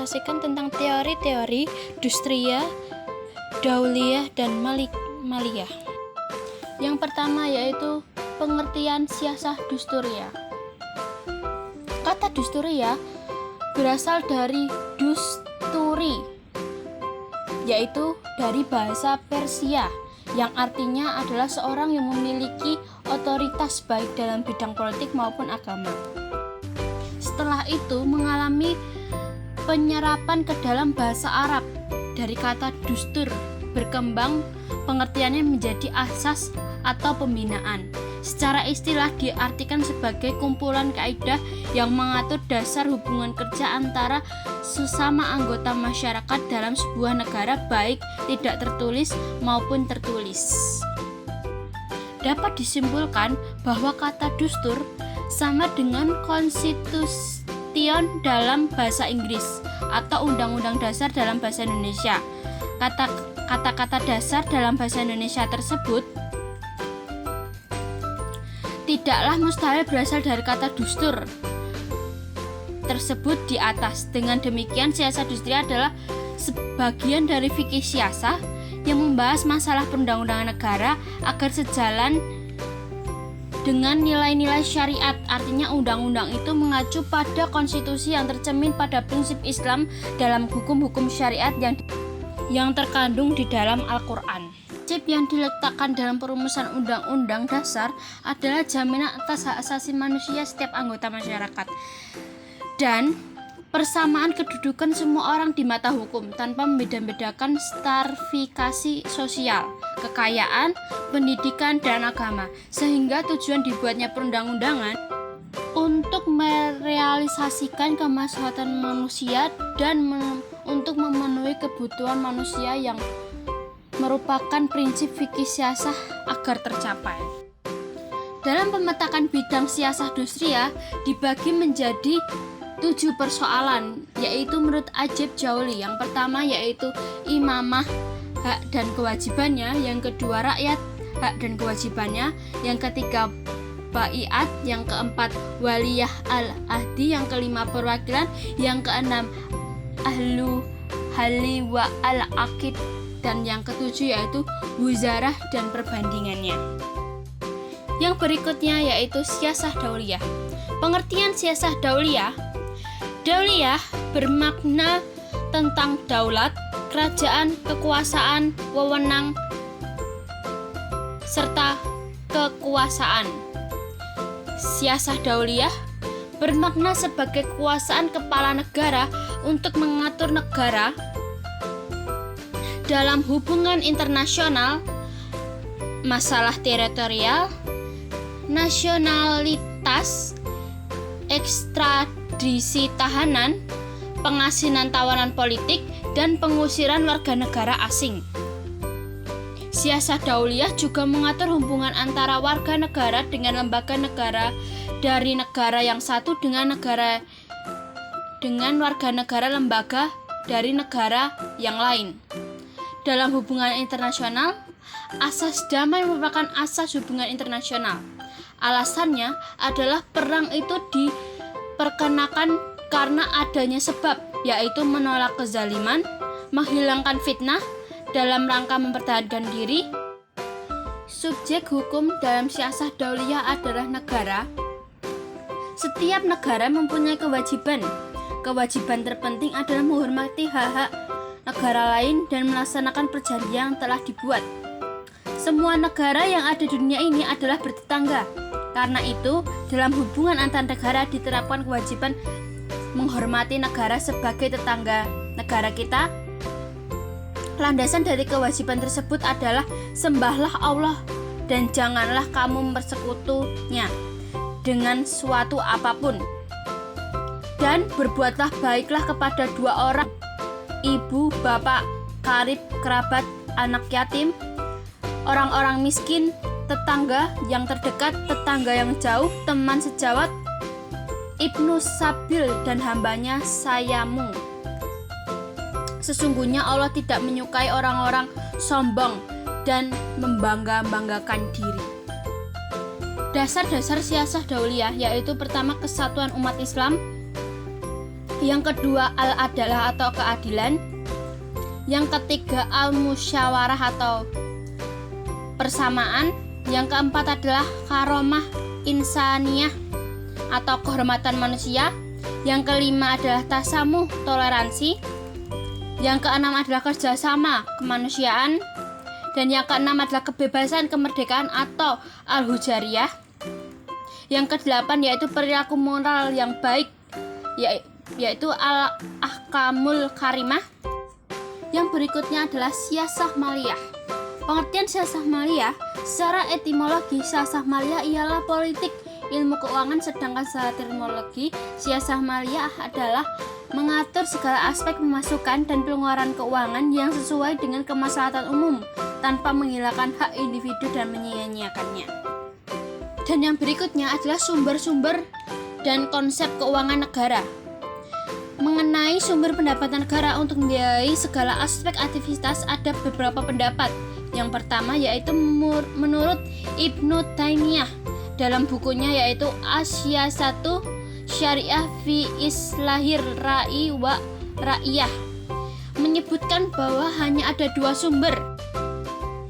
merealisasikan tentang teori-teori Dustria, Dauliyah, dan Maliyah. Yang pertama yaitu pengertian siasah Dusturia. Kata Dusturia berasal dari dusturi, yaitu dari bahasa Persia yang artinya adalah seorang yang memiliki otoritas baik dalam bidang politik maupun agama. Setelah itu mengalami penyerapan ke dalam bahasa Arab dari kata dustur, berkembang pengertiannya menjadi asas atau pembinaan. Secara istilah diartikan sebagai kumpulan kaidah yang mengatur dasar hubungan kerja antara sesama anggota masyarakat dalam sebuah negara, baik tidak tertulis maupun tertulis. Dapat disimpulkan bahwa kata dustur sama dengan constitution dalam bahasa Inggris atau undang-undang dasar dalam bahasa Indonesia. Kata-kata dasar dalam bahasa Indonesia tersebut tidaklah mustahil berasal dari kata dustur tersebut di atas. Dengan demikian, siasah Dustria adalah sebagian dari fikih siasah yang membahas masalah perundang-undangan negara agar sejalan dengan nilai-nilai syariat. Artinya undang-undang itu mengacu pada konstitusi yang tercermin pada prinsip Islam dalam hukum-hukum syariat yang terkandung di dalam Al-Quran. Prinsip yang diletakkan dalam perumusan undang-undang dasar adalah jaminan atas hak asasi manusia setiap anggota masyarakat dan persamaan kedudukan semua orang di mata hukum tanpa membeda-bedakan stratifikasi sosial, kekayaan, pendidikan, dan agama, sehingga tujuan dibuatnya perundang-undangan untuk merealisasikan kemaslahatan manusia dan untuk memenuhi kebutuhan manusia yang merupakan prinsip fikih siasah agar tercapai. Dalam pemetakan bidang siasah Dustria dibagi menjadi 7 persoalan, yaitu menurut Ajib Jauli. Yang pertama yaitu imamah, hak dan kewajibannya. Yang kedua rakyat, hak dan kewajibannya. Yang ketiga baiat. Yang keempat waliyah al-ahdi. Yang kelima perwakilan. Yang keenam ahlu hali wa al-aqid. Dan yang ketujuh yaitu wuzarah dan perbandingannya. Yang berikutnya yaitu siasah dauliyah. Pengertian siasah dauliyah. Dauliyah bermakna tentang daulat, kerajaan, kekuasaan, wewenang, serta kekuasaan. Siasah dauliyah bermakna sebagai kekuasaan kepala negara untuk mengatur negara dalam hubungan internasional, masalah teritorial, nasionalitas, ekstradisi tahanan, pengasinan tawanan politik, dan pengusiran warga negara asing. Siasah dauliyah juga mengatur hubungan antara warga negara dengan lembaga negara dari negara yang satu dengan warga negara lembaga dari negara yang lain. Dalam hubungan internasional, asas damai merupakan asas hubungan internasional. Alasannya adalah perang itu diperkenakan karena adanya sebab, yaitu menolak kezaliman, menghilangkan fitnah dalam rangka mempertahankan diri. Subjek hukum dalam siasah dauliyah adalah negara. Setiap negara mempunyai kewajiban. Kewajiban terpenting adalah menghormati hak-hak negara lain dan melaksanakan perjanjian yang telah dibuat. Semua negara yang ada di dunia ini adalah bertetangga. Karena itu, dalam hubungan antar negara diterapkan kewajiban menghormati negara sebagai tetangga negara kita. Landasan dari kewajiban tersebut adalah sembahlah Allah dan janganlah kamu mempersekutunya dengan suatu apapun. Dan berbuatlah baiklah kepada 2 orang, ibu, bapak, karib, kerabat, anak yatim, orang-orang miskin, tetangga yang terdekat, tetangga yang jauh, teman sejawat, ibnu sabil, dan hambanya sayamu. Sesungguhnya Allah tidak menyukai orang-orang sombong dan membangga-banggakan diri. Dasar-dasar siasah dauliyah yaitu pertama, kesatuan umat Islam. Yang kedua, al-adalah atau keadilan. Yang ketiga, al-musyawarah atau persamaan. Yang keempat adalah karomah insaniyah atau kehormatan manusia. Yang kelima adalah tasamuh, toleransi. Yang keenam adalah kerjasama, kemanusiaan. Dan yang keenam adalah kebebasan, kemerdekaan atau al-hujariyah. Yang kedelapan yaitu perilaku moral yang baik, yaitu al-ahkamul karimah. Yang berikutnya adalah siyasah maliyah. Pengertian siyasah maliyah secara etimologi, siyasah maliyah ialah politik ilmu keuangan, sedangkan secara terminologi siyasah maliyah adalah mengatur segala aspek pemasukan dan pengeluaran keuangan yang sesuai dengan kemaslahatan umum tanpa menghilangkan hak individu dan menyia-nyiakannya. Dan yang berikutnya adalah sumber-sumber dan konsep keuangan negara. Mengenai sumber pendapatan negara untuk membiayai segala aspek aktivitas ada beberapa pendapat. Yang pertama yaitu menurut Ibnu Taimiyah dalam bukunya yaitu As-Siyasatu Syariah fi Islahir Ra'i wa Ra'iyah menyebutkan bahwa hanya ada dua sumber,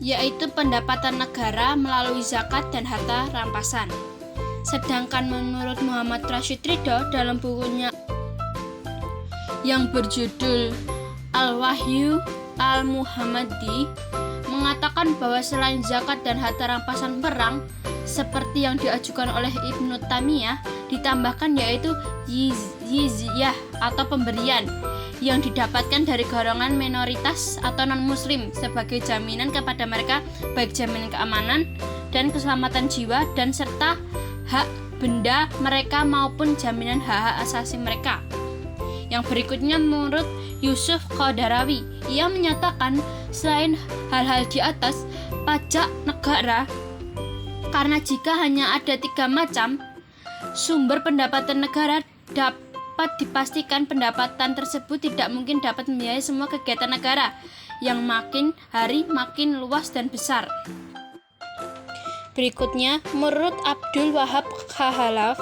yaitu pendapatan negara melalui zakat dan harta rampasan. Sedangkan menurut Muhammad Rashid Ridho dalam bukunya yang berjudul Al-Wahyu Al-Muhammadi mengatakan bahwa selain zakat dan harta rampasan perang seperti yang diajukan oleh Ibnu Taimiyah, ditambahkan yaitu jizyah atau pemberian yang didapatkan dari golongan minoritas atau non-muslim sebagai jaminan kepada mereka, baik jaminan keamanan dan keselamatan jiwa dan serta hak benda mereka maupun jaminan hak-hak asasi mereka. Yang berikutnya menurut Yusuf Qadarawi, ia menyatakan selain hal-hal di atas, pajak negara, karena jika hanya ada 3 macam sumber pendapatan negara, dapat dipastikan pendapatan tersebut tidak mungkin dapat membiayai semua kegiatan negara yang makin hari makin luas dan besar. Berikutnya, menurut Abdul Wahab Khalaf,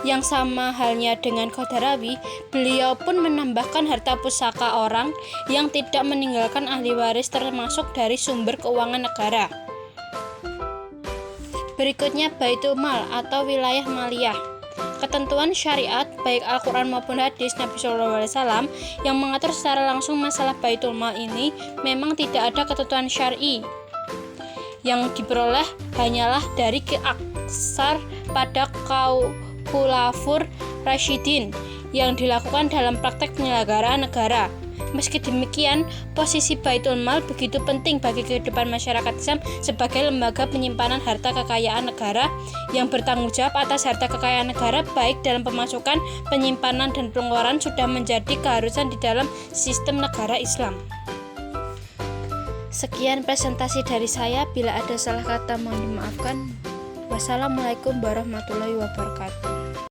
yang sama halnya dengan Qadarawi, beliau pun menambahkan harta pusaka orang yang tidak meninggalkan ahli waris termasuk dari sumber keuangan negara. Berikutnya Baitul Mal atau wilayah maliyah. Ketentuan syariat baik Al-Quran maupun hadis Nabi SAW yang mengatur secara langsung masalah Baitul Mal ini memang tidak ada ketentuan syar'i. Yang diperoleh hanyalah dari Aksar pada Khulafur Rasyidin yang dilakukan dalam praktek penyelenggaraan negara. Meski demikian, posisi Baitul Mal begitu penting bagi kehidupan masyarakat Islam sebagai lembaga penyimpanan harta kekayaan negara yang bertanggung jawab atas harta kekayaan negara baik dalam pemasukan, penyimpanan, dan pengeluaran sudah menjadi keharusan di dalam sistem negara Islam. Sekian presentasi dari saya, bila ada salah kata mohon dimaafkan. Wassalamualaikum warahmatullahi wabarakatuh.